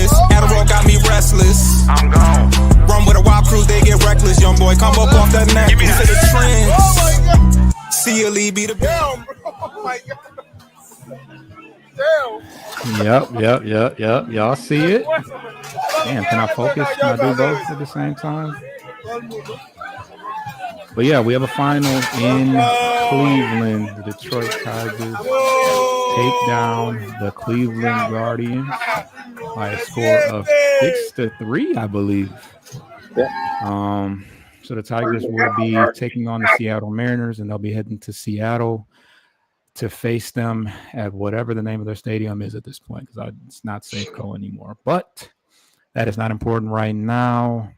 reckless. Adderall got me restless. I'm gone. Run with a wild crew, they get reckless. Young boy, come up off that neck. Into the trends. Oh my God. See a lead, be the damn, bro. Oh my God. Yep. Y'all see it? Damn, can I focus? Can I do both at the same time? But yeah, we have a final in Cleveland. The Detroit Tigers take down the Cleveland Guardians by a score of 6-3, I believe. Yeah. So the Tigers will be taking on the Seattle Mariners, and they'll be heading to Seattle to face them at whatever the name of their stadium is at this point, because it's not Safeco anymore. But that is not important right now.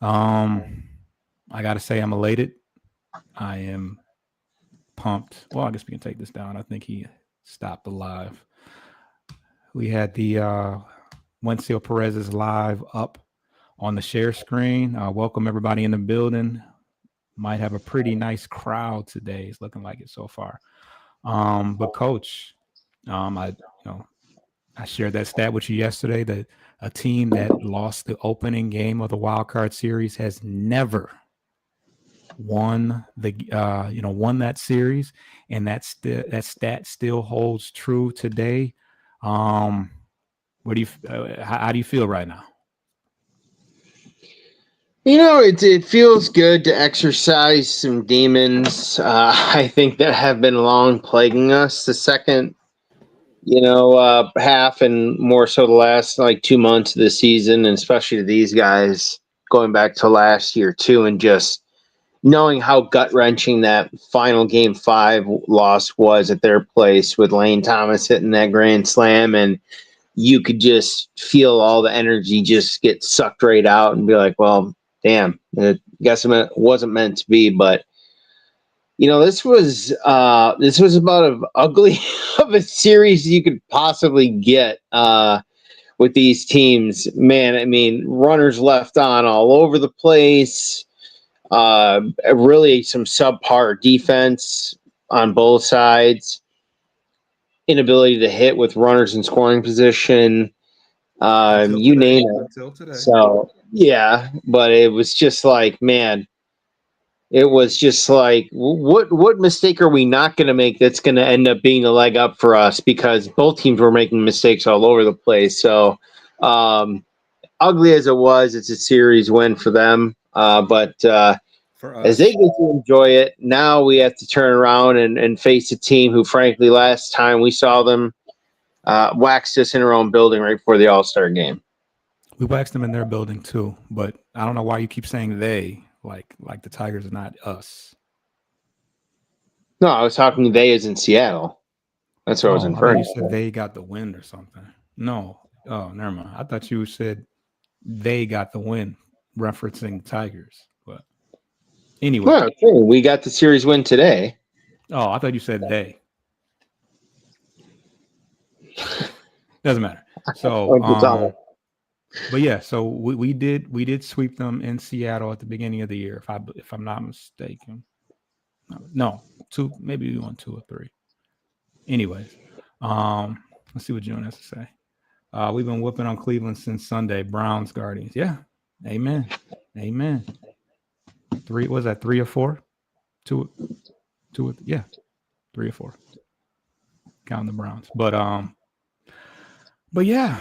I got to say I'm elated. I am pumped. Well, I guess we can take this down. I think he stopped the live. We had the Wenzel Perez's live up on the share screen. Welcome everybody in the building. Might have a pretty nice crowd today. It's looking like it so far. But Coach, I shared that stat with you yesterday that a team that lost the opening game of the wild card series has never won that series, and that stat still holds true today. How do you feel right now? It feels good to exercise some demons. I think that have been long plaguing us. The second, half and more so the last 2 months of the season, and especially to these guys going back to last year too, and just knowing how gut-wrenching that final Game 5 loss was at their place with Lane Thomas hitting that grand slam, and you could just feel all the energy just get sucked right out and be like, well, damn, I guess it wasn't meant to be. But, this was about as ugly of a series you could possibly get with these teams. Man, I mean, runners left on all over the place. Really some subpar defense on both sides, inability to hit with runners in scoring position, you name it. So yeah, but it was just like, man, it was just like, what mistake are we not going to make that's going to end up being a leg up for us, because both teams were making mistakes all over the place. So ugly as it was, it's a series win for them, but as they get to enjoy it, now we have to turn around and face a team who, frankly, last time we saw them, waxed us in our own building right before the All-Star game. We waxed them in their building too, but I don't know why you keep saying they, like the Tigers are not us. No, I was talking they as in Seattle. That's what I was inferring. I thought you said they got the win or something. No. Oh, never mind. I thought you said they got the win, referencing the Tigers. But anyway. Well, okay. We got the series win today. Oh, I thought you said they. Doesn't matter. So, but yeah, so we did sweep them in Seattle at the beginning of the year, if I'm not mistaken. No, two, maybe we won 2 or 3. Anyways, let's see what June has to say. We've been whooping on Cleveland since Sunday. Browns, Guardians. Yeah, amen. 3, was that 3 or 4? 2, yeah, 3 or 4. Counting the Browns, but yeah.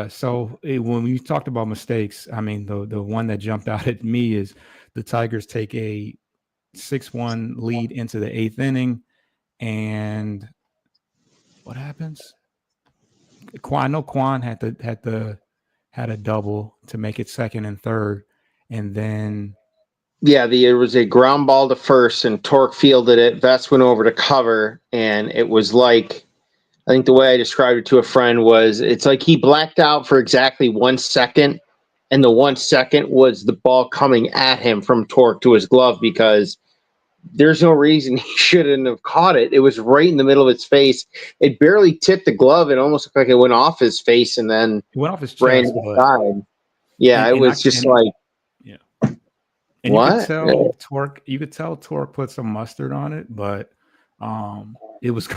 So when we talked about mistakes, I mean, the one that jumped out at me is the Tigers take a 6-1 lead into the 8th inning, and what happens? I know Quan had a double to make it 2nd and 3rd, and then there was a ground ball to first, and Torque fielded it. Vest went over to cover, and it was like, I think the way I described it to a friend was, it's like he blacked out for exactly 1 second, and the 1 second was the ball coming at him from Torque to his glove, because there's no reason he shouldn't have caught it. It was right in the middle of his face. It barely tipped the glove. It almost looked like it went off his face and then went off his ran chest. Inside. Yeah, it was just like, yeah. And what? You could tell Torque put some mustard on it, but it was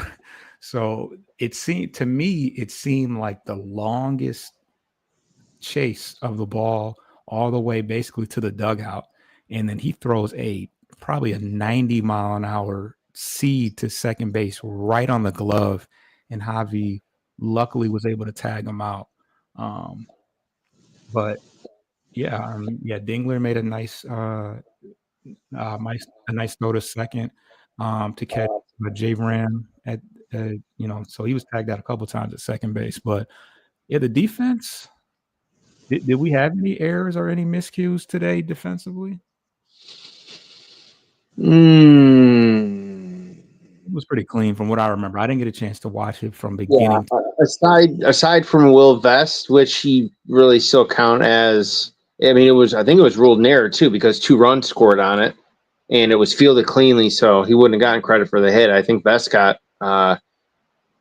So it seemed like the longest chase of the ball all the way basically to the dugout. And then he throws probably a 90-mile-an-hour seed to second base right on the glove. And Javi luckily was able to tag him out. But Dingler made a nice throw to second to catch Javram at so he was tagged out a couple times at second base. But yeah, the defense. Did we have any errors or any miscues today defensively? It was pretty clean from what I remember. I didn't get a chance to watch it from beginning. Yeah, aside from Will Vest, which he really still count as. I mean, I think it was ruled an error too because 2 runs scored on it, and it was fielded cleanly, so he wouldn't have gotten credit for the hit. I think Vest got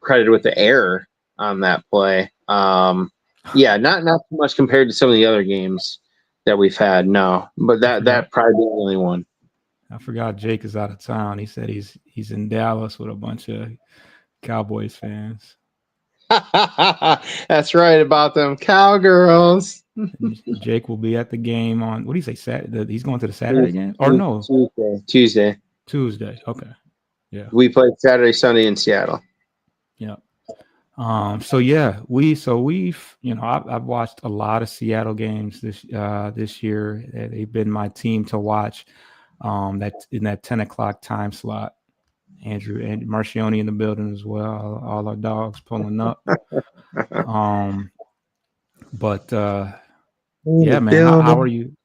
credited with the error on that play. Yeah, not too much compared to some of the other games that we've had. No, but that probably the only one. I forgot Jake is out of town. He said he's in Dallas with a bunch of Cowboys fans. That's right about them Cowgirls. Jake will be at the game on what do you say? Saturday? He's going to the Saturday game or no? Tuesday. Okay. Yeah. We played Saturday, Sunday in Seattle. Yeah. So yeah, we've I've watched a lot of Seattle games this year. They've been my team to watch. That's in that 10 o'clock time slot. Andrew and Marcioni in the building as well. All our dogs pulling up. But yeah, man, how are you?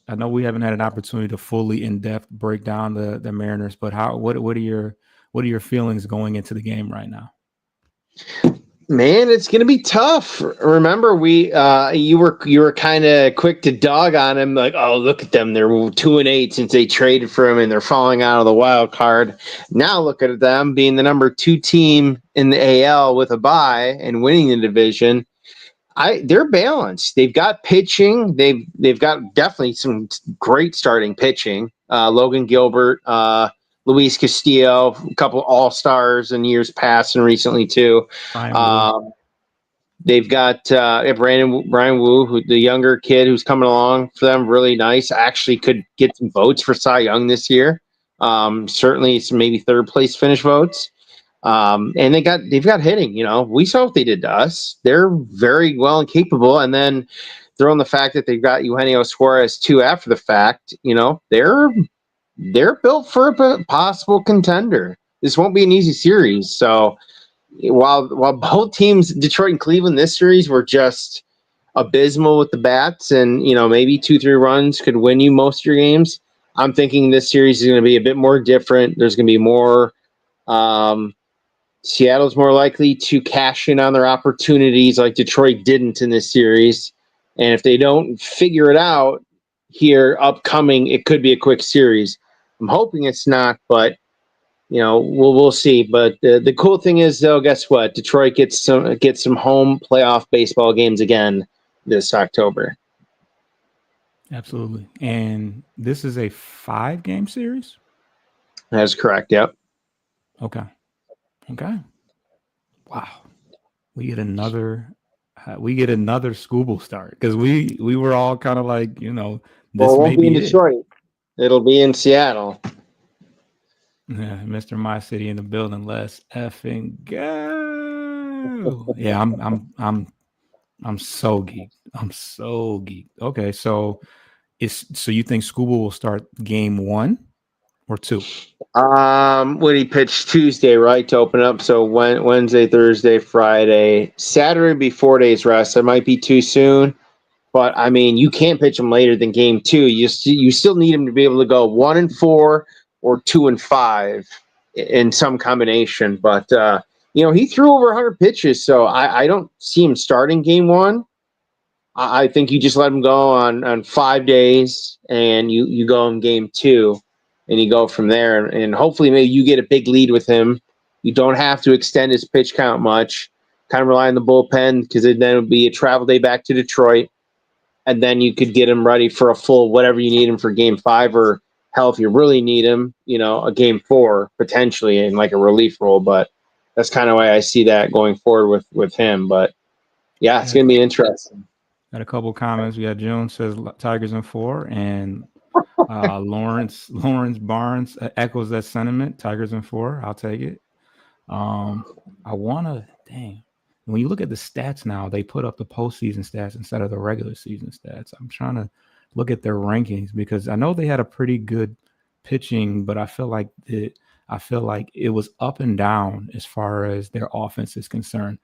I know we haven't had an opportunity to fully in-depth break down the Mariners, but what are your feelings going into the game right now? Man, it's going to be tough. Remember, you were kind of quick to dog on him, like, oh, look at them, they're 2-8 since they traded for him, and they're falling out of the wild card. Now look at them being the number 2 team in the AL with a bye and winning the division. They're balanced. They've got pitching. They've got definitely some great starting pitching. Logan Gilbert, Luis Castillo, a couple all-stars in years past and recently too. They've got Brian Wu, the younger kid who's coming along for them, really nice. Actually could get some votes for Cy Young this year. Certainly some maybe third place finish votes. And they've got hitting. We saw what they did to us. They're very well and capable. And then throw in the fact that they've got Eugenio Suarez too after the fact. They're built for a possible contender. This won't be an easy series. So while both teams, Detroit and Cleveland, this series were just abysmal with the bats, and maybe 2-3 runs could win you most of your games, I'm thinking this series is going to be a bit more different. There's going to be more. Seattle's more likely to cash in on their opportunities like Detroit didn't in this series. And if they don't figure it out here upcoming, it could be a quick series. I'm hoping it's not, but we'll see. But the cool thing is, though, guess what? Detroit gets some home playoff baseball games again this October. Absolutely. And this is a 5-game series? That is correct. Yep. Okay. Wow. We get another Scooble start because we were all kind of like, this won't be in Detroit. It'll be in Seattle. Yeah, Mr. My City in the building. Let's effing go. Yeah, I'm so geeked. Okay, so you think Scooble will start game 1 or 2? When he pitched Tuesday, right, to open up. So Wednesday, Thursday, Friday, Saturday would be 4 days rest. That might be too soon. But, I mean, you can't pitch him later than game 2. You still need him to be able to go 1-4 or 2-5 in some combination. But, he threw over 100 pitches, so I don't see him starting game 1. I think you just let him go on 5 days, and you go in game 2, and you go from there. And hopefully maybe you get a big lead with him. You don't have to extend his pitch count much. Kind of rely on the bullpen because then it would be a travel day back to Detroit. And then you could get him ready for a full whatever you need him for game 5 or Hell, if you really need him, a game 4 potentially in like a relief role. But that's kind of why I see that going forward with him. But yeah, it's going to be interesting. Got a couple comments. We got June says Tigers in 4, and Lawrence Barnes echoes that sentiment. Tigers in 4. I'll take it. I want to when you look at the stats now, they put up the postseason stats instead of the regular season stats. I'm trying to look at their rankings because I know they had a pretty good pitching, but I feel like it was up and down as far as their offense is concerned.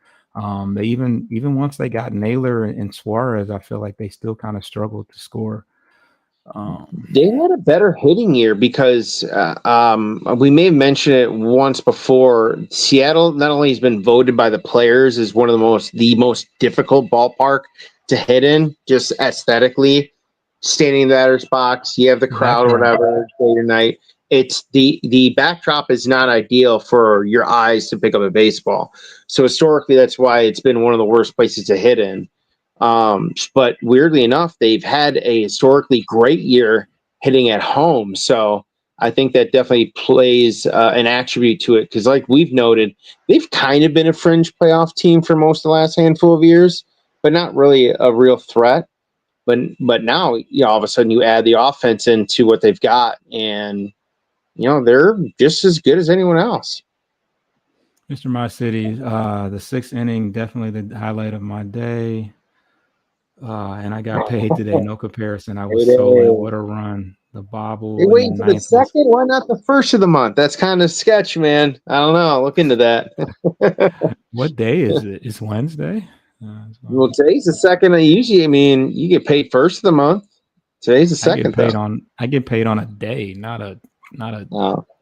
They even once they got Naylor and Suarez, I feel like they still kind of struggled to score. They had a better hitting year because we may have mentioned it once before. Seattle not only has been voted by the players as one of the most difficult ballpark to hit in, just aesthetically, standing in the batter's box, you have the crowd or whatever day or night. It's the backdrop is not ideal for your eyes to pick up a baseball. So historically, that's why it's been one of the worst places to hit in. But weirdly enough, they've had a historically great year hitting at home. So I think that definitely plays an attribute to it because, like we've noted, they've kind of been a fringe playoff team for most of the last handful of years, but not really a real threat. But now, all of a sudden you add the offense into what they've got, and they're just as good as anyone else. Mr. My City, the 6th inning, definitely the highlight of my day. And I got paid today. No comparison. I was so in. What a run. The bobble. Hey, wait for the second? Why not the first of the month? That's kind of sketch, man. I don't know. Look into that. What day is it? It's Wednesday? Well, today's the second. Usually, you get paid first of the month. Today's the second. I get paid on a day, not a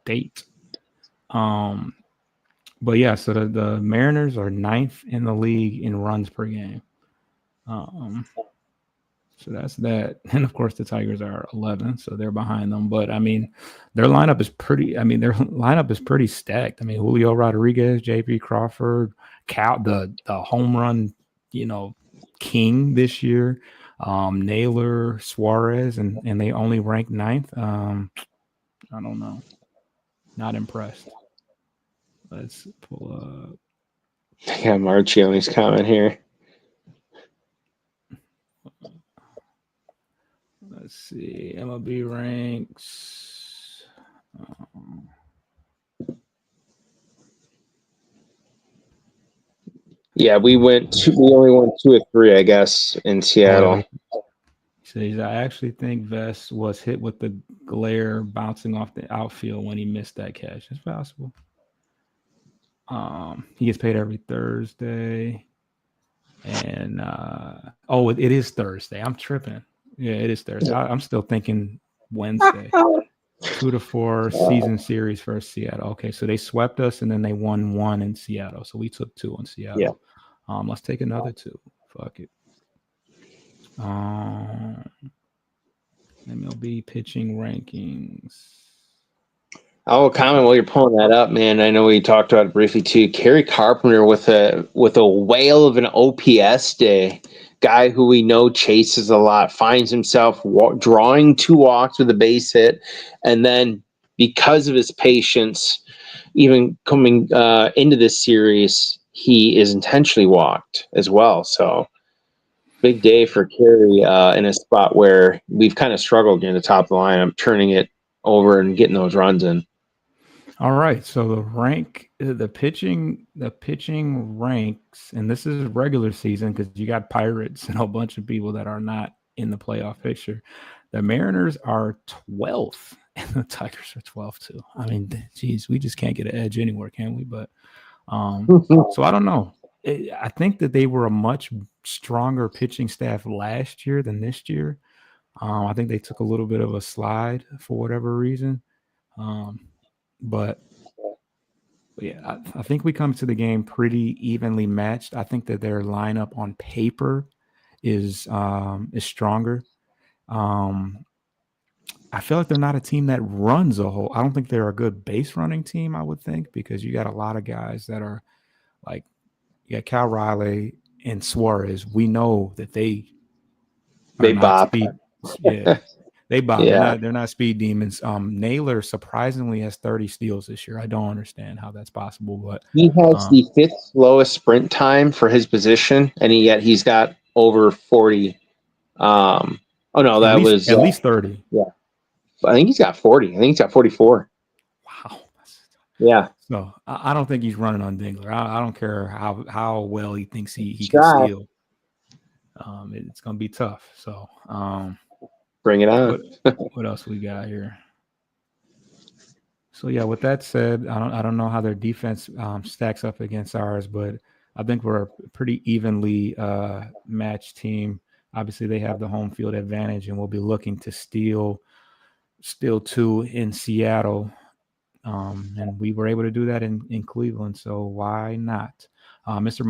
date. But yeah, so the Mariners are 9th in the league in runs per game. So that's that. And of course the Tigers are 11, so they're behind them. But their lineup is pretty stacked. Julio Rodriguez, JP Crawford, the home run, king this year, Naylor, Suarez, and they only rank 9th. I don't know. Not impressed. Let's pull up. I got Marchione's comment here. Let's see. MLB ranks. Yeah, we only went 2 or 3, I guess, in Seattle. Says, I actually think Vest was hit with the glare bouncing off the outfield when he missed that catch. It's possible. He gets paid every Thursday. And it is Thursday. I'm tripping. Yeah, it is Thursday. I'm still thinking Wednesday. 2-4 season series for Seattle. Okay, so they swept us and then they won 1 in Seattle. So we took 2 in Seattle. Yeah. Let's take another 2. Fuck it. MLB pitching rankings. I'll comment while you're pulling that up, man. I know we talked about it briefly too. Kerry Carpenter with a whale of an OPS day. Guy who we know chases a lot, finds himself drawing 2 walks with a base hit, and then because of his patience, even coming into this series, he is intentionally walked as well. So big day for Kerry in a spot where we've kind of struggled near the top of the lineup, turning it over and getting those runs in. All right, so the pitching ranks, and this is regular season because you got Pirates and a bunch of people that are not in the playoff picture. The Mariners are 12th, and the Tigers are 12th too. Geez, we just can't get an edge anywhere, can we? But so I don't know. I think that they were a much stronger pitching staff last year than this year. I think they took a little bit of a slide for whatever reason. But yeah, I think we come to the game pretty evenly matched. I think that their lineup on paper is stronger. I feel like they're not a team that runs a whole. I don't think they're a good base running team, I would think, because you got a lot of guys that are like, you got Cal Riley and Suarez. We know that they bop. Yeah. They bomb. Yeah. They're not speed demons. Naylor surprisingly has 30 steals this year. I don't understand how that's possible, but He has the 5th slowest sprint time for his position, and yet he's got over 40. Oh no, that was at least 30. yeah. I think he's got 40. I think he's got 44. Wow. Yeah. So I don't think he's running on Dingler. I don't care how well he thinks he can Try. steal. It's gonna be tough. So Bring it on. what else we got here? So yeah, with that said, I don't know how their defense stacks up against ours, but I think we're a pretty evenly matched team. Obviously, they have the home field advantage, and we'll be looking to steal 2 in Seattle. And we were able to do that in Cleveland, so why not? Mr.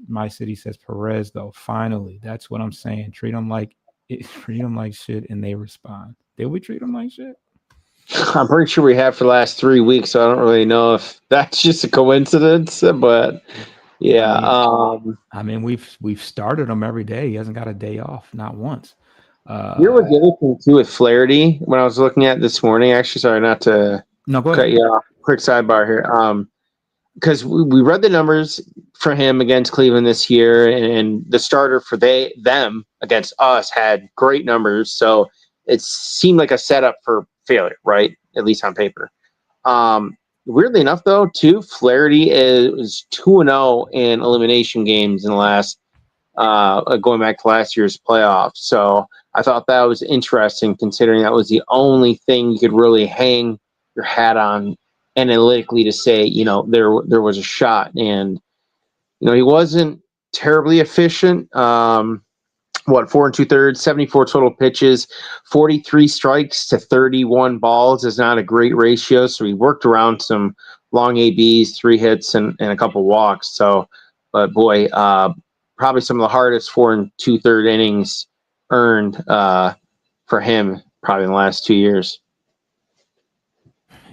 My City says Perez, though. Finally, that's what I'm saying. Treat them like shit, and they respond. Did we treat them like shit? I'm pretty sure we have for the last 3 weeks, so I don't really know if that's just a coincidence, but yeah. I mean we've started him every day. He hasn't got a day off, not once. Here was the other thing too with Flaherty when I was looking at this morning. Actually, sorry, not to go cut ahead. you off. Quick sidebar here. Because we read the numbers for him against Cleveland this year, and the starter for them against us had great numbers. So it seemed like a setup for failure, right? At least on paper. Weirdly enough, though, too, Flaherty is 2-0 in elimination games in the last, going back to last year's playoffs. So I thought that was interesting, considering that was the only thing you could really hang your hat on analytically to say, there was a shot. And, he wasn't terribly efficient. 4 2/3, 74 total pitches, 43 strikes to 31 balls is not a great ratio. So he worked around some long ABs, 3 hits, and a couple walks. So, but boy, probably some of the hardest 4 2/3 innings earned for him probably in the last 2 years.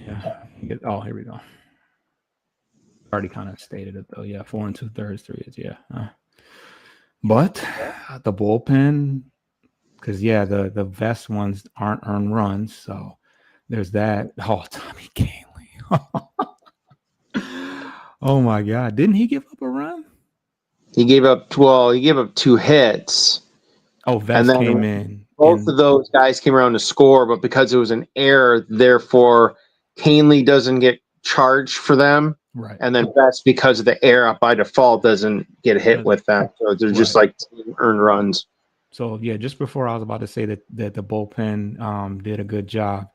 Yeah. Here we go. Already kind of stated it though. Yeah, 4 2/3, 3 hits. Yeah. But the bullpen, because the best ones aren't earned runs, so there's that. Oh, Tommy Kahnle. Oh my God, didn't he give up a run? He gave up 2 hits. Oh, Vest came in. Both of those guys came around to score, but because it was an error, therefore Kahnle doesn't get charged for them. Right. And then Vest, because of the error by default, doesn't get hit with that. So they're just like earned runs. So yeah, just before I was about to say that the bullpen did a good job.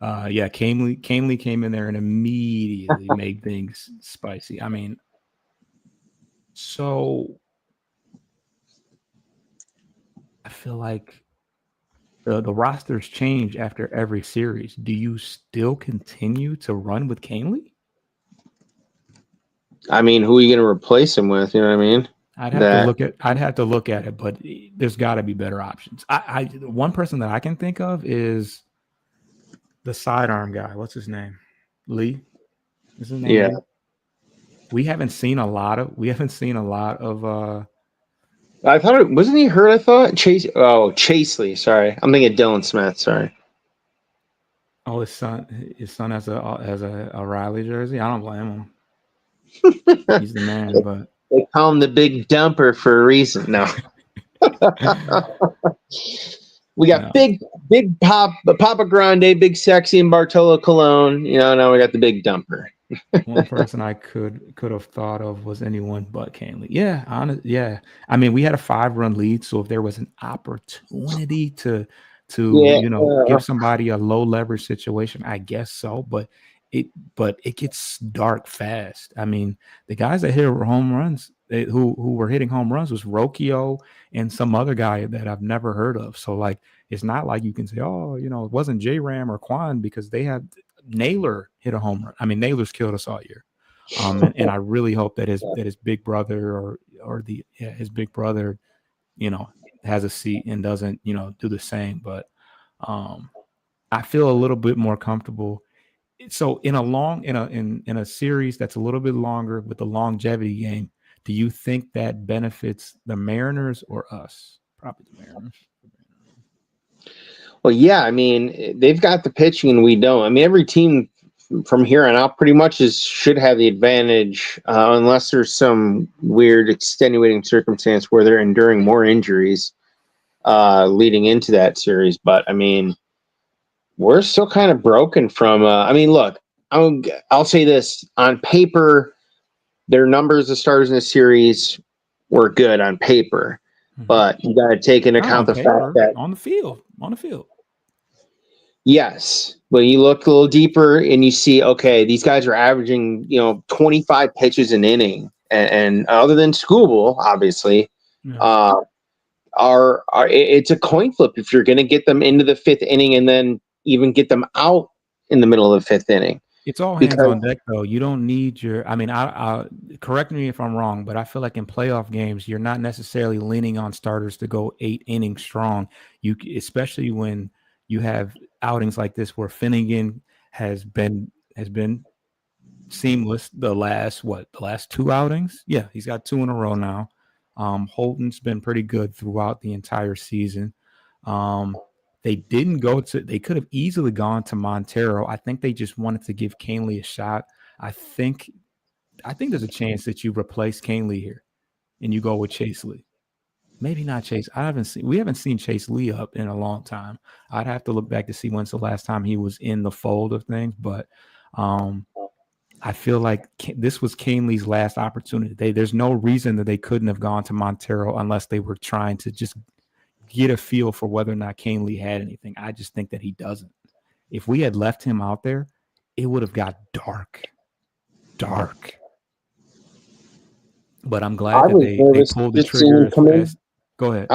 Kahnle came in there and immediately made things spicy. I mean, so I feel like the rosters change after every series. Do you still continue to run with Kahnle? I mean, who are you going to replace him with? You know what I mean? I'd have to look at it, but there's got to be better options. One person that I can think of is the sidearm guy. What's his name? Lee. Is his name? Yeah. Lee? We haven't seen a lot of. I thought wasn't he hurt? I thought Chasely. Sorry, I'm thinking Dylan Smith. Sorry. Oh, his son has a Riley jersey. I don't blame him. He's the man, but they call him the big dumper for a reason. No. We got big Papa Grande, big sexy, and Bartolo Colon. Now we got the big dumper. One person I could have thought of was anyone but Kahnle. Yeah, I mean, we had a 5-run lead, so if there was an opportunity to give somebody a low leverage situation, I guess so. But it gets dark fast. I mean, the guys that hit home runs, who were hitting home runs, was Rocchio and some other guy that I've never heard of. So like, it's not like you can say, it wasn't J-Ram or Quan, because they had Naylor hit a home run. I mean, Naylor's killed us all year. And I really hope that his big brother his big brother, has a seat and doesn't, do the same. But I feel a little bit more comfortable. So in a series that's a little bit longer with the longevity game, do you think that benefits the Mariners or us? Probably the Mariners. Well, yeah, I mean, they've got the pitching and we don't. I mean, every team from here on out pretty much should have the advantage, unless there's some weird extenuating circumstance where they're enduring more injuries leading into that series. But I mean, we're still kind of broken from. I mean, look, I'll say this: on paper, their numbers as starters in the series were good on paper, but you got to take into account the fact that on the field. Yes. When you look a little deeper and you see, okay, these guys are averaging, 25 pitches an inning, and other than Scooble, obviously, it's a coin flip if you're going to get them into the fifth inning and then even get them out in the middle of the fifth inning. It's all hands on deck, though. You don't need I correct me if I'm wrong, but I feel like in playoff games, you're not necessarily leaning on starters to go 8 innings strong. Especially when you have outings like this where Finnegan has been seamless the last 2 outings. Yeah, he's got 2 in a row now. Holton's been pretty good throughout the entire season. They could have easily gone to Montero. I think they just wanted to give Canely a shot. I think there's a chance that you replace Canely here and you go with Chase Lee. Maybe not Chase. We haven't seen Chase Lee up in a long time. I'd have to look back to see when's the last time he was in the fold of things, but I feel like this was Canely's last opportunity. There's no reason that they couldn't have gone to Montero unless they were trying to just get a feel for whether or not Canely had anything. I just think that he doesn't. If we had left him out there, it would have got dark. But I'm glad that they pulled the trigger as fast. Go ahead.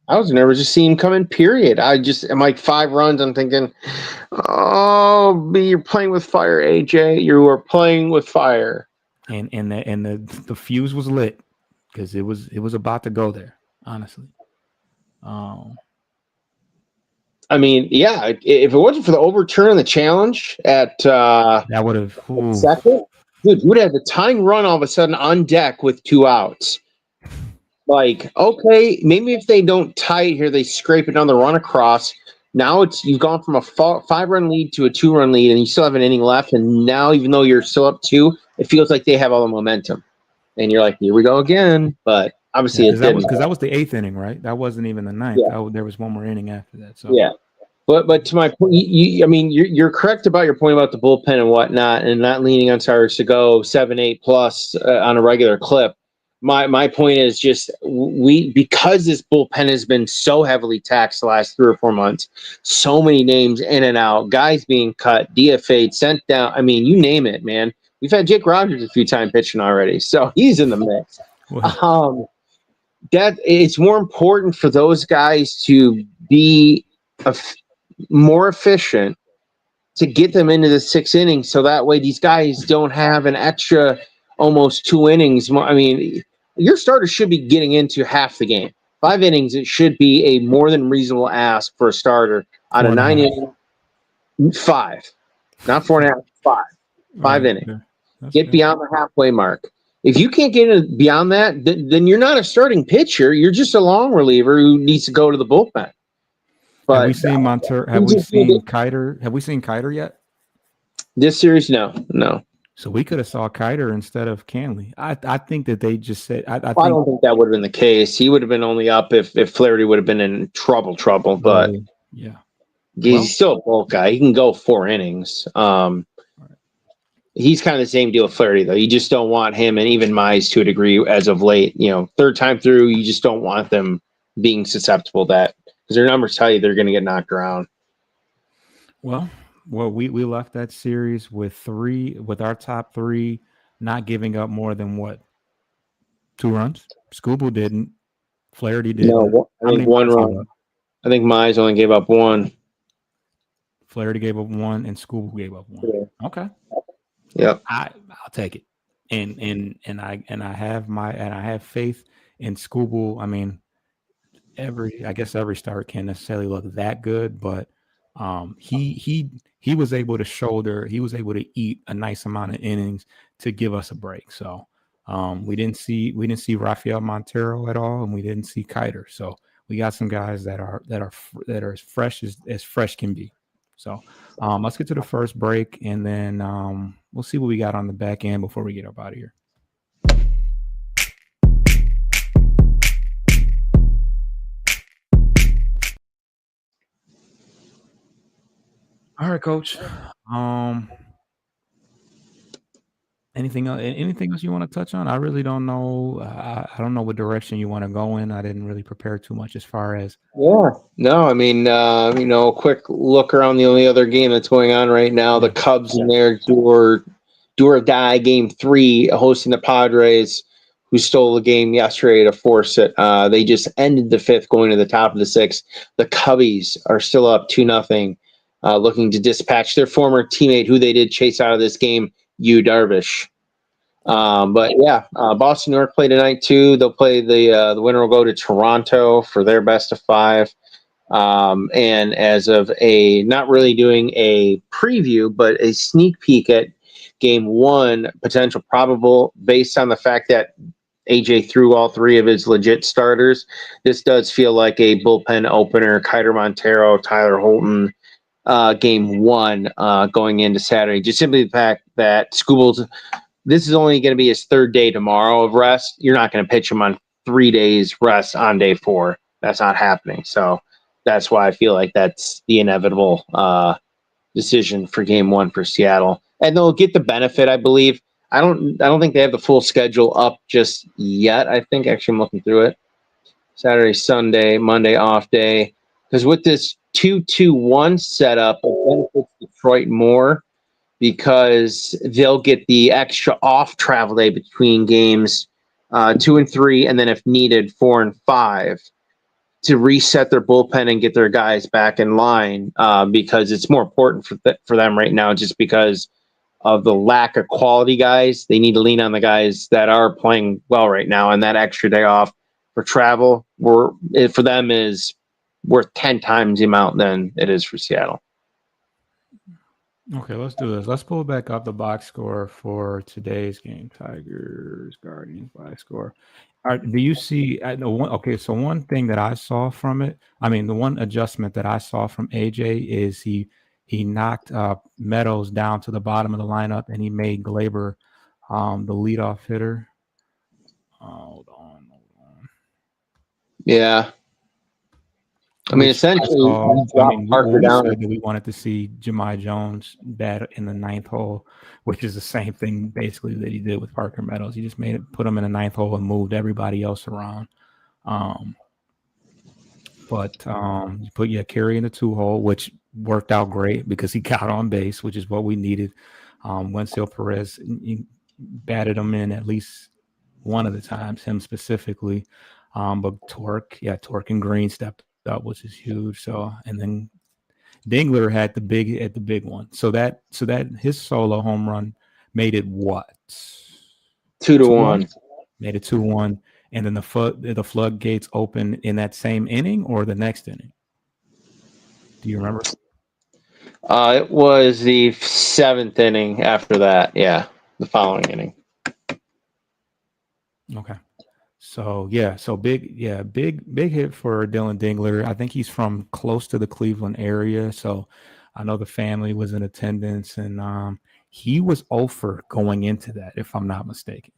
I was nervous to see him come in, period. I'm like 5 runs. I'm thinking, oh, you're playing with fire, AJ. You are playing with fire. And the fuse was lit because it was about to go there, honestly. I mean, yeah, if it wasn't for the overturn on the challenge at that would have second, dude, you would have the tying run all of a sudden on deck with 2 outs. Like, okay, maybe if they don't tie it here, they scrape it on the run across. Now you've gone from a 5-run lead to a 2-run lead, and you still have an inning left. And now, even though you're still up 2, it feels like they have all the momentum. And you're like, here we go again. But obviously, it didn't. Because that was the 8th inning, right? That wasn't even the 9th. Yeah. There was one more inning after that. So yeah. But to my point, you're correct about your point about the bullpen and whatnot, and not leaning on starters to go 7, 8 plus on a regular clip. My point is just because this bullpen has been so heavily taxed the last 3 or 4 months, so many names in and out, guys being cut, DFA'd, sent down. I mean, you name it, man. We've had Jake Rogers a few times pitching already, so he's in the mix. That it's more important for those guys to be more efficient to get them into the 6th inning, so that way these guys don't have an extra almost 2 innings. I mean, your starter should be getting into half the game. 5 innings, it should be a more than reasonable ask for a starter on a 9 inning. 5, not 4.5, 5. 5 innings. Get beyond the halfway mark. If you can't get beyond that, then you're not a starting pitcher. You're just a long reliever who needs to go to the bullpen. But have we seen Montero? Have we seen Kiter? Have we seen Kiter yet? This series, no. So we could have saw Kiter instead of Canely. I think that they just said. I don't think that would have been the case. He would have been only up if Flaherty would have been in trouble. But yeah, he's still a bulk guy. He can go 4 innings. He's kind of the same deal with Flaherty, though. You just don't want him, and even Mize to a degree as of late. 3rd time through, you just don't want them being susceptible to that because their numbers tell you they're going to get knocked around. Well, we left that series with our top 3 not giving up more than 2 runs. Scooble didn't. Flaherty didn't. No, I think 1 run. I think Mize only gave up 1. Flaherty gave up 1, and Scooble gave up 1. Yeah. Okay. Yeah, I'll take it, and I have faith in Scooble. I mean, I guess every start can't necessarily look that good, but he was able to eat a nice amount of innings to give us a break. So we didn't see Rafael Montero at all, and we didn't see Kiter. So we got some guys that are as fresh can be. So let's get to the first break, and then we'll see what we got on the back end before we get up out of here. All right, Coach. Anything else you want to touch on? I really don't know. I don't know what direction you want to go in. I didn't really prepare too much as far as. Yeah. No, I mean, a quick look around the only other game that's going on right now. The Cubs in their do or die game 3, hosting the Padres, who stole the game yesterday to force it. They just ended the 5th, going to the top of the 6th. The Cubbies are still up 2-0, looking to dispatch their former teammate, who they did chase out of this game, Yu Darvish. But yeah, Boston, New York play tonight too. They'll play the winner will go to Toronto for their best of 5. And as of not really doing a preview, but a sneak peek at game 1, potential probable, based on the fact that AJ threw all 3 of his legit starters. This does feel like a bullpen opener. Kiter Montero, Tyler Holton, game 1 going into Saturday. Just simply the fact that Scooble's. This is only going to be his 3rd day tomorrow of rest. You're not going to pitch him on 3 days rest on day 4. That's not happening. So that's why I feel like that's the inevitable decision for game 1 for Seattle. And they'll get the benefit, I believe. I don't think they have the full schedule up just yet. I think actually I'm looking through it. Saturday, Sunday, Monday off day. Because with this 2-2-1 setup, it benefits Detroit more, because they'll get the extra off travel day between games 2 and 3, and then if needed 4 and 5, to reset their bullpen and get their guys back in line, because it's more important for them right now, just because of the lack of quality guys. They need to lean on the guys that are playing well right now, and that extra day off for travel for them is worth 10 times the amount than it is for Seattle. Okay, let's do this. Let's pull back up the box score for today's game. Tigers, Guardians box score. All right, do you see? So one thing that I saw from it, the one adjustment that I saw from AJ is he knocked Meadows down to the bottom of the lineup, and he made Glaber the leadoff hitter. Hold on. Yeah. Essentially, Parker down. Said that we wanted to see Jahmai Jones bat in the 9th hole, which is the same thing basically that he did with Parker Meadows. He just put him in the 9th hole and moved everybody else around. But you put Carey in the 2 hole, which worked out great because he got on base, which is what we needed. Wenceel Perez batted him in at least one of the times, him specifically. But Torque and Green stepped up, which is huge. So, and then Dingler had the big one. So that his solo home run made it what? 2-1. Made it 2-1. And then the floodgates open in that same inning or the next inning? Do you remember? It was the 7th inning after that. Yeah, the following inning. Okay. So big hit for Dylan Dingler. I think he's from close to the Cleveland area. So I know the family was in attendance, and he was 0 for going into that, if I'm not mistaken.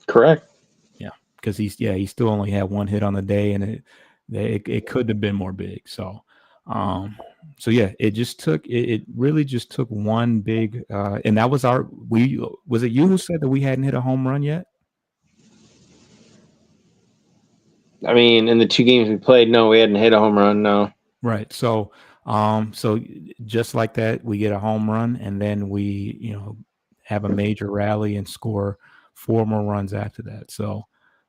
Correct. Yeah, because he still only had 1 hit on the day, and it could have been more big. So it really just took one big, and that was was it you who said that we hadn't hit a home run yet? In the 2 games we played, no, we hadn't hit a home run, no. Right. So just like that, we get a home run, and then we, have a major rally and score 4 more runs after that. So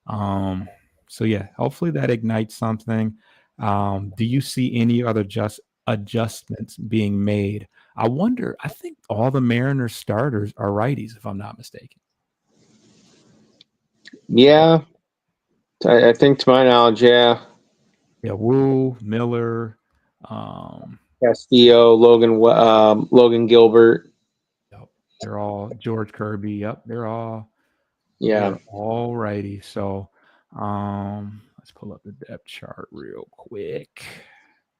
hopefully that ignites something. Do you see any other adjustments being made? I think all the Mariners starters are righties, if I'm not mistaken. Yeah. I think, to my knowledge, yeah. Yeah, Wu, Miller, Castillo, Logan Gilbert. Yep, they're all George Kirby. Yep, they're all all righty. So let's pull up the depth chart real quick.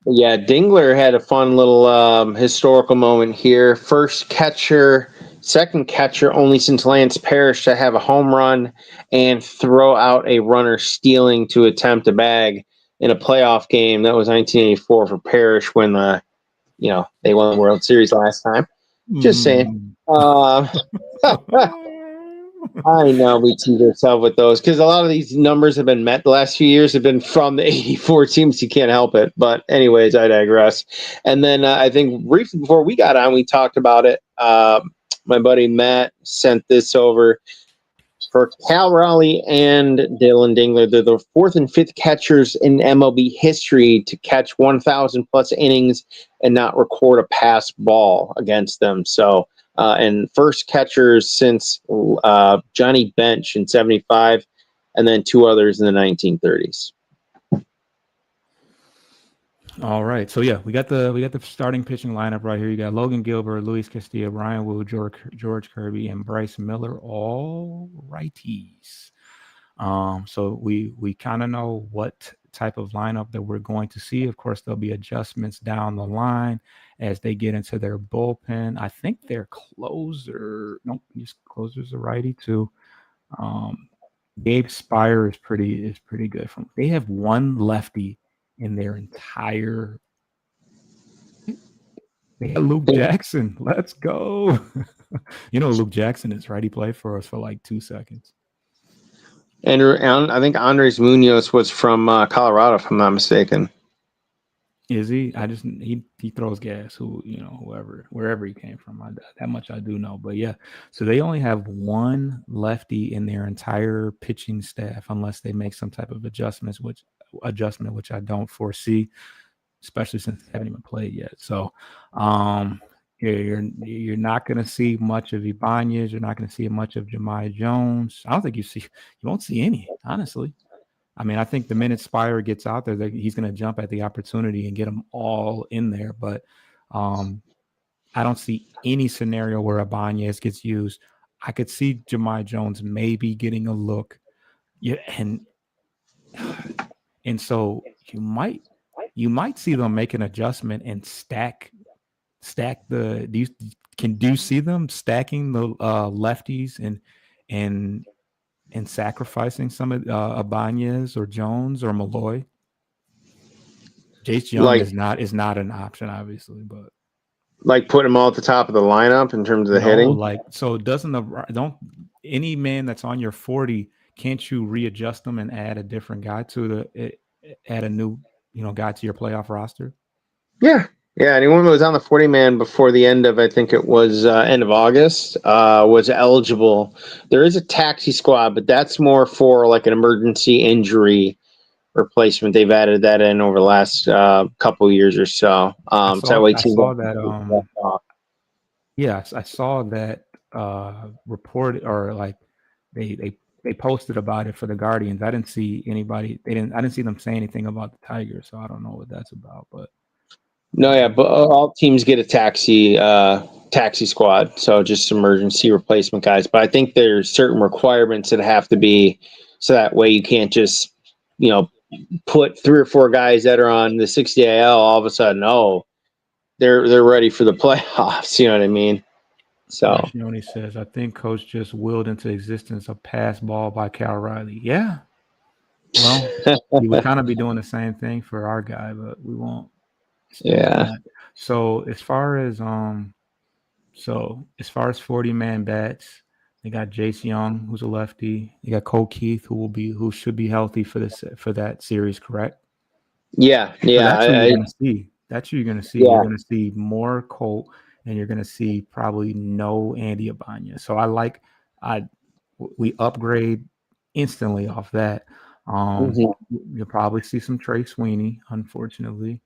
Yeah, Dingler had a fun little historical moment here. First catcher, second catcher, only since Lance Parrish to have a home run and throw out a runner stealing to attempt a bag in a playoff game. That was 1984 for Parrish when they won the World Series last time. Just saying. I know we tease ourselves with those because a lot of these numbers have been met the last few years have been from the 84 teams. You can't help it. But anyways, I digress. And then I think briefly before we got on, we talked about it. My buddy Matt sent this over for Cal Raleigh and Dylan Dingler. They're the fourth and fifth catchers in MLB history to catch 1,000 plus innings and not record a pass ball against them. So, and first catchers since Johnny Bench in 75, and then two others in the 1930s. All right, so yeah, we got the starting pitching lineup right here. You got Logan Gilbert, Luis Castillo, Ryan Wu, George Kirby, and Bryce Miller, all righties. So we kind of know what type of lineup that we're going to see. Of course, there'll be adjustments down the line as they get into their bullpen. I think their closer's a righty too. Gabe Spire is pretty good. They have one lefty in their entire. They had Luke Jackson. Let's go. Luke Jackson is right. He played for us for like 2 seconds. And I think Andres Munoz was from Colorado, if I'm not mistaken. Is he? He throws gas. Wherever he came from. That much I do know. But yeah, so they only have one lefty in their entire pitching staff, unless they make some type of adjustment, which I don't foresee, especially since they haven't even played yet. So, you're not going to see much of Ibanez. You're not going to see much of Jahmai Jones. I don't think you won't see any, honestly. I mean, I think the minute Spire gets out there, he's going to jump at the opportunity and get them all in there. But I don't see any scenario where Ibanez gets used. I could see Jahmai Jones maybe getting a look. Yeah, and so you might see them make an adjustment and stack do you see them stacking the lefties and sacrificing some of Ibanez or Jones or Malloy? Jace Young is not an option, obviously, but like put them all at the top of the lineup in terms of the hitting. Like, so don't any man that's on your 40, can't you readjust them and add a different guy add a new guy to your playoff roster? Yeah, anyone who was on the 40-man before the end of, I think it was end of August, was eligible. There is a taxi squad, but that's more for like an emergency injury replacement. They've added that in over the last couple of years or so. I saw that report, or like they posted about it for the Guardians. I didn't see anybody. I didn't see them say anything about the Tigers, so I don't know what that's about, but. No, yeah, but all teams get a taxi squad, so just emergency replacement guys. But I think there's certain requirements that have to be, so that way you can't just, put 3 or 4 guys that are on the 60 AL all of a sudden. Oh, they're ready for the playoffs. You know what I mean? So he says, I think Coach just willed into existence a pass ball by Cal Riley. Yeah, well, he would kind of be doing the same thing for our guy, but we won't. Yeah. So as far as 40-man bats, they got Jace Young, who's a lefty. They got Cole Keith, who should be healthy for that series, correct? Yeah. So that's what you're gonna see. That's what you're gonna see. Yeah. You're gonna see more Cole, and you're gonna see probably no Andy Ibanez. So we upgrade instantly off that. You'll probably see some Trey Sweeney, unfortunately.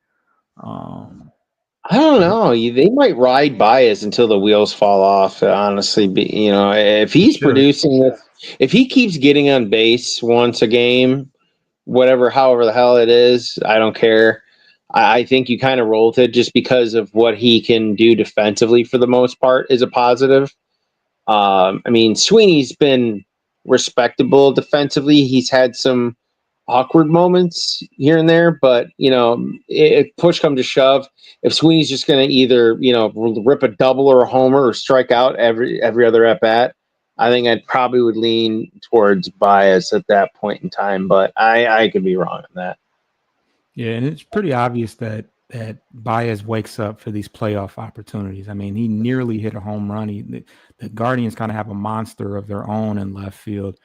I don't know. They might ride Baez until the wheels fall off. Honestly, if he's producing this, if he keeps getting on base once a game, however the hell it is, I don't care. I think you kind of roll with it just because of what he can do defensively for the most part is a positive. I mean, Sweeney's been respectable defensively. He's had some awkward moments here and there, but if push comes to shove, if Sweeney's just going to either rip a double or a homer or strike out every other at bat, I think I probably would lean towards Baez at that point in time. But I could be wrong on that. Yeah, and it's pretty obvious that Baez wakes up for these playoff opportunities. I mean, he nearly hit a home run. The Guardians kind of have a monster of their own in left field,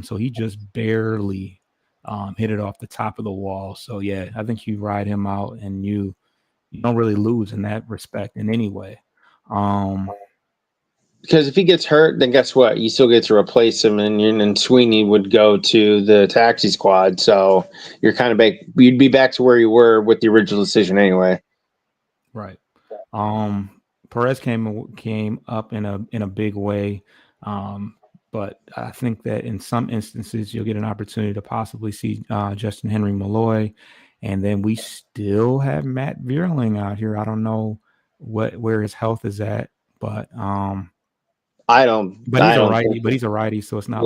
so he just barely hit it off the top of the wall. So yeah, I think you ride him out, and you don't really lose in that respect in any way. Because if he gets hurt, then guess what? You still get to replace him, and Sweeney would go to the taxi squad. So you're kind of back. You'd be back to where you were with the original decision anyway. Right. Perez came up in a big way, but I think that in some instances you'll get an opportunity to possibly see Justin Henry Malloy, and then we still have Matt Vierling out here. I don't know where his health is at, but I don't. But he's a righty. But he's a righty, so it's not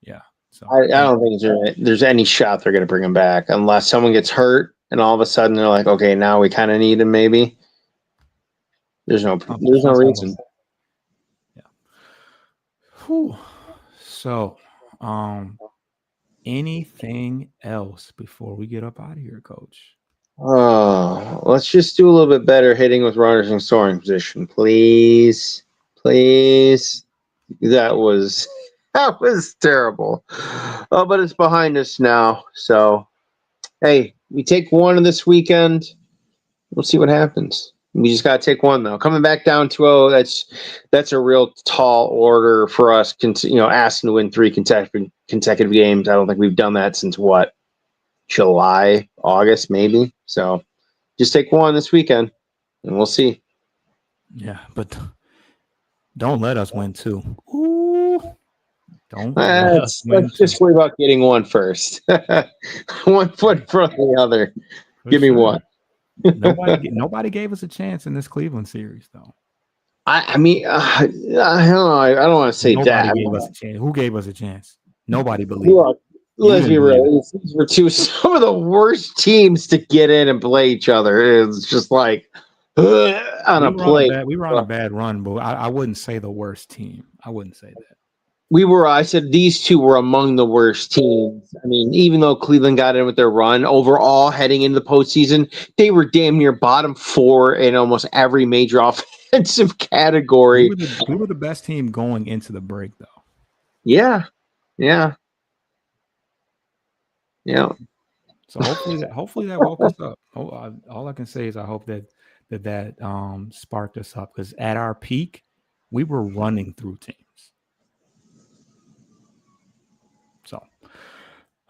yeah. So I don't think there's any shot they're going to bring him back unless someone gets hurt and all of a sudden they're like, okay, now we kind of need him. Maybe there's no reason. Yeah. Whew. So, anything else before we get up out of here, Coach? Oh, let's just do a little bit better hitting with runners in scoring position, please. Please. That was terrible. Oh, but it's behind us now. So, hey, we take one this weekend. We'll see what happens. We just got to take one, though. Coming back down 2-0, that's a real tall order for us, asking to win 3 consecutive games. I don't think we've done that since, July, August, maybe. So just take one this weekend, and we'll see. Yeah, but don't let us win 2. Ooh. Let's just worry about getting one first. One foot in front of the other. Give me one. Nobody gave us a chance in this Cleveland series, though. I mean, I don't know. I don't want to say that. Gave us a chance. Who gave us a chance? Nobody believed. Look, let's be real. These were some of the worst teams to get in and play each other. It's just like on a plate. We were on a bad run, but I wouldn't say the worst team. I wouldn't say that. I said these two were among the worst teams. I mean, even though Cleveland got in with their run, overall heading into the postseason, they were damn near bottom 4 in almost every major offensive category. We were the best team going into the break, though. Yeah. So hopefully that woke us up. All I can say is I hope that sparked us up, because at our peak, we were running through teams. So,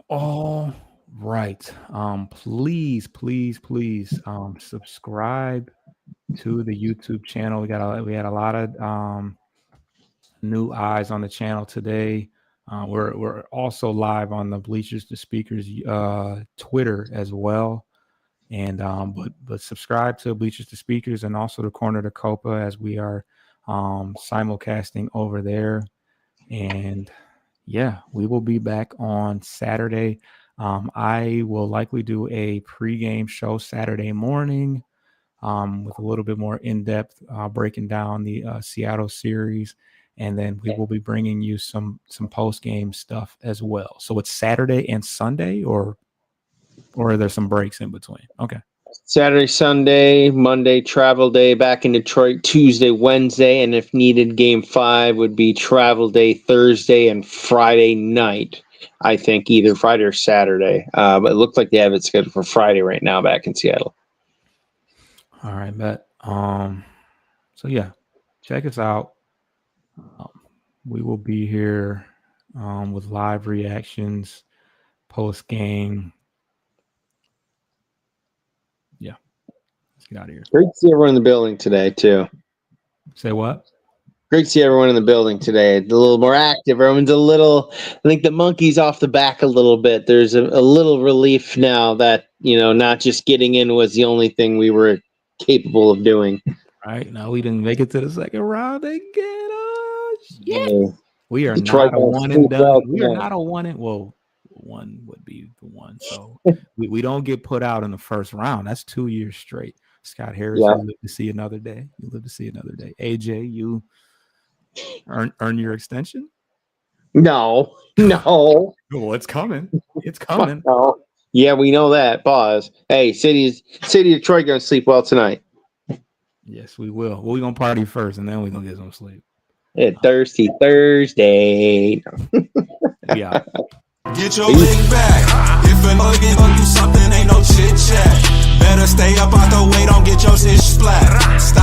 all right. Please subscribe to the YouTube channel. We had a lot of new eyes on the channel today. We're also live on the Bleachers to Speakers Twitter as well. And but subscribe to Bleachers to Speakers and also the Corner to Copa, as we are simulcasting over there. And yeah, we will be back on Saturday. I will likely do a pregame show Saturday morning with a little bit more in-depth breaking down the Seattle series. And then we will be bringing you some post-game stuff as well. So it's Saturday and Sunday, or are there some breaks in between? Okay. Saturday, Sunday, Monday, travel day back in Detroit, Tuesday, Wednesday, and if needed, Game 5 would be travel day Thursday and Friday night. I think either Friday or Saturday. But it looked like they have it scheduled for Friday right now back in Seattle. All right, bet. So yeah, check us out. We will be here with live reactions post game. Yeah, let's get out of here. Great to see everyone in the building today too. Say what? Great to see everyone in the building today. A little more active. Everyone's I think the monkey's off the back a little bit. There's a little relief now that, not just getting in was the only thing we were capable of doing. Right. Now we didn't make it to the second round. They get us. Yeah. We are Detroit not a one and done. We are not a one and one would be the one. So we don't get put out in the first round. That's 2 years straight. Scott Harris, Yeah. you live to see another day. You live to see another day. AJ, you earn your extension? No. Well, it's coming. It's coming. No. Yeah, we know that. Pause. Hey, City of Detroit gonna sleep well tonight. Yes, we will. Well, we're gonna party first, and then we're gonna get some sleep. Yeah, Thirsty Thursday. Yeah. Get your lick back. If a nigga fuck you something, ain't no chit chat. Better stay up out the way, don't get your shit splat. Stop.